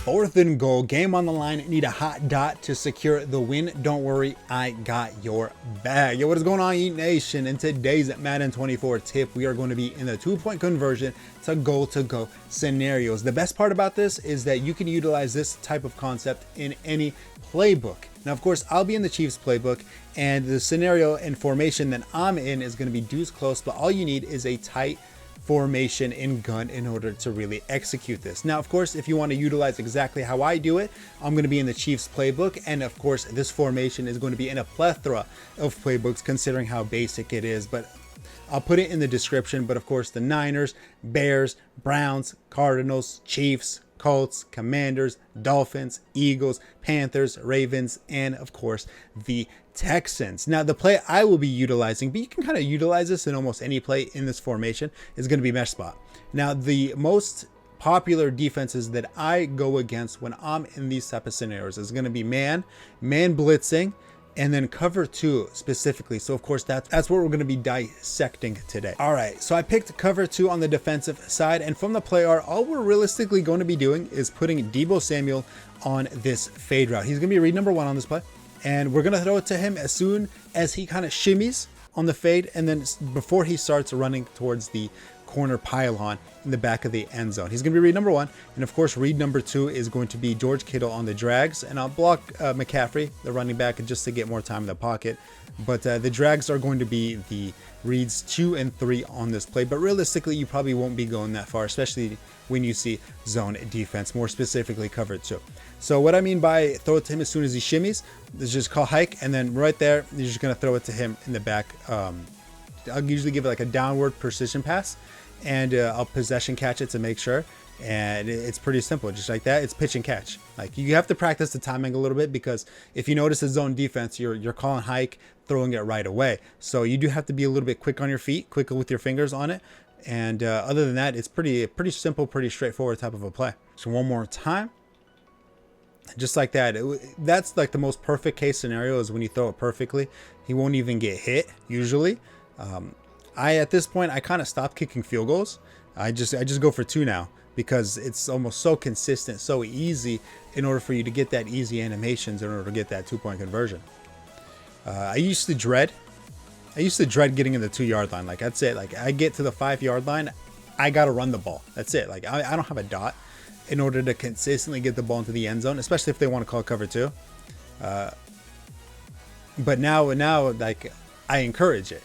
4th and goal, game on the line, need a hot dot to secure the win. Don't worry, I got your bag. Yo, what is going on, Eat Nation? In today's Madden 24 tip, we are going to be in the 2-point conversion to go scenarios. The best part about this is that you can utilize this type of concept in any playbook. Now, of course, I'll be in the Chiefs playbook, and the scenario and formation that I'm in is going to be deuce close, but all you need is a tight formation in gun in order to really execute this. Now, of course, if you want to utilize exactly how I do it, I'm going to be in the Chiefs playbook, and of course this formation is going to be in a plethora of playbooks considering how basic it is, but I'll put it in the description. But of course, the Niners, Bears, Browns, Cardinals, Chiefs, Colts, Commanders, Dolphins, Eagles, Panthers, Ravens, and of course the Texans. Now, the play I will be utilizing, but you can kind of utilize this in almost any play in this formation, is going to be mesh spot. Now, the most popular defenses that I go against when I'm in these type of scenarios is going to be man blitzing, and then cover 2 specifically. So of course that's what we're going to be dissecting today. All right, so I picked cover 2 on the defensive side, and from the play art, all we're realistically going to be doing is putting Deebo Samuel on this fade route. He's going to be read number 1 on this play, and we're going to throw it to him as soon as he kind of shimmies on the fade, and then before he starts running towards the corner pylon in the back of the end zone. He's going to be read number 1, and of course read number 2 is going to be George Kittle on the drags, and I'll block McCaffrey, the running back, just to get more time in the pocket. But the drags are going to be the reads 2 and 3 on this play, but realistically you probably won't be going that far, especially when you see zone defense, more specifically cover 2. So what I mean by throw it to him as soon as he shimmies is just call hike, and then right there you're just going to throw it to him in the back. I'll usually give it like a downward precision pass, and I'll possession catch it to make sure. And it's pretty simple, just like that. It's pitch and catch. Like, you have to practice the timing a little bit, because if you notice a zone defense, you're calling hike, throwing it right away. So you do have to be a little bit quick on your feet, quick with your fingers on it. And other than that, it's pretty simple, pretty straightforward type of a play. So one more time. Just like that. That's like the most perfect case scenario, is when you throw it perfectly. He won't even get hit usually. At this point, I kind of stopped kicking field goals. I just go for 2 now, because it's almost so consistent, so easy, in order for you to get that easy animations, in order to get that 2-point conversion. I used to dread getting in the 2-yard line. Like, that's it. Like, I get to the 5-yard line, I gotta run the ball. That's it. Like, I don't have a dot in order to consistently get the ball into the end zone, especially if they want to call cover 2. But now like, I encourage it.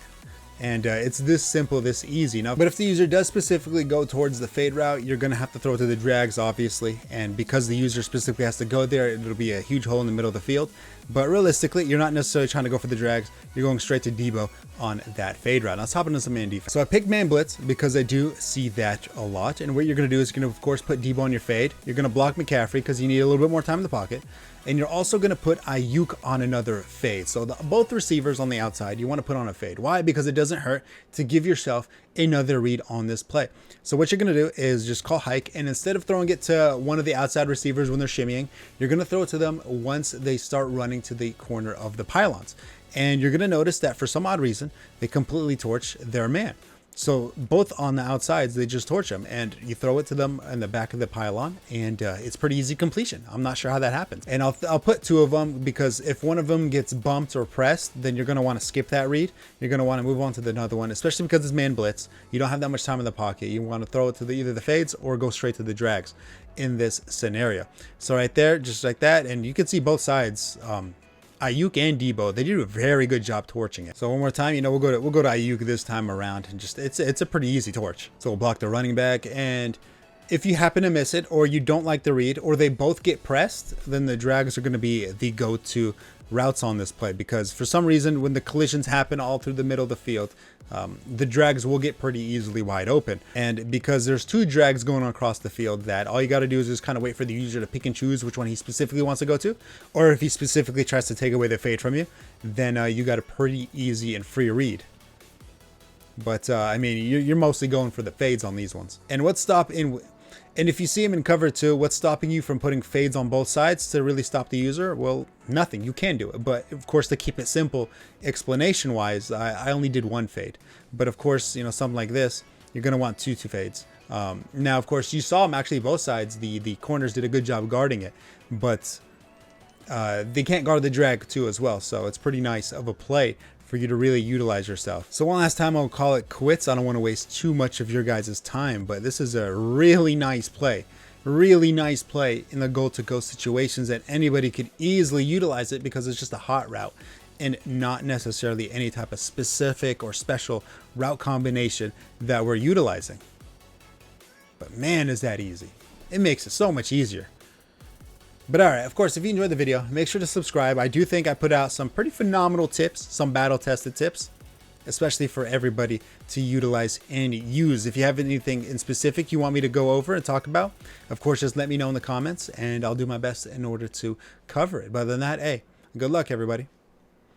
And it's this simple, this easy. Now, but if the user does specifically go towards the fade route, you're going to have to throw it to the drags, obviously. And because the user specifically has to go there, it'll be a huge hole in the middle of the field. But realistically, you're not necessarily trying to go for the drags. You're going straight to Deebo on that fade route. Now, let's hop into some man defense. So I picked man blitz because I do see that a lot. And what you're going to do is you're going to, of course, put Deebo on your fade. You're going to block McCaffrey because you need a little bit more time in the pocket. And you're also going to put Ayuk on another fade. So both receivers on the outside, you want to put on a fade. Why? Because it doesn't hurt to give yourself another read on this play. So what you're going to do is just call hike, and instead of throwing it to one of the outside receivers when they're shimmying, you're going to throw it to them once they start running to the corner of the pylons. And you're going to notice that for some odd reason, they completely torch their man. So both on the outsides, they just torch them, and you throw it to them in the back of the pylon, and it's pretty easy completion. I'm not sure how that happens. And I'll put 2 of them, because if one of them gets bumped or pressed, then you're going to want to skip that read. You're going to want to move on to the another one, especially because it's man blitz. You don't have that much time in the pocket. You want to throw it to either the fades or go straight to the drags in this scenario. So right there, just like that, and you can see both sides. Ayuk and Deebo, they do a very good job torching it. So one more time, we'll go to Ayuk this time around, and just it's a pretty easy torch. So we'll block the running back, and if you happen to miss it, or you don't like the read, or they both get pressed, then the drags are going to be the go-to routes on this play, because for some reason, when the collisions happen all through the middle of the field, the drags will get pretty easily wide open. And because there's 2 drags going across the field, that all you got to do is just kind of wait for the user to pick and choose which one he specifically wants to go to, or if he specifically tries to take away the fade from you, then you got a pretty easy and free read. But I mean, you're mostly going for the fades on these ones. And And if you see him in cover 2, what's stopping you from putting fades on both sides to really stop the user? Well, nothing. You can do it. But of course, to keep it simple, explanation wise, I only did 1 fade. But of course, something like this, you're going to want two fades. Now, of course, you saw them actually both sides. The corners did a good job guarding it, but they can't guard the drag too as well. So it's pretty nice of a play for you to really utilize yourself. So one last time, I'll call it quits. I don't want to waste too much of your guys' time, but this is a really nice play. Really nice play in the goal-to-go situations that anybody could easily utilize it because it's just a hot route and not necessarily any type of specific or special route combination that we're utilizing. But man, is that easy. It makes it so much easier. But all right, of course, if you enjoyed the video, make sure to subscribe. I do think I put out some pretty phenomenal tips, some battle-tested tips, especially for everybody to utilize and use. If you have anything in specific you want me to go over and talk about, of course, just let me know in the comments, and I'll do my best in order to cover it. But other than that, hey, good luck, everybody.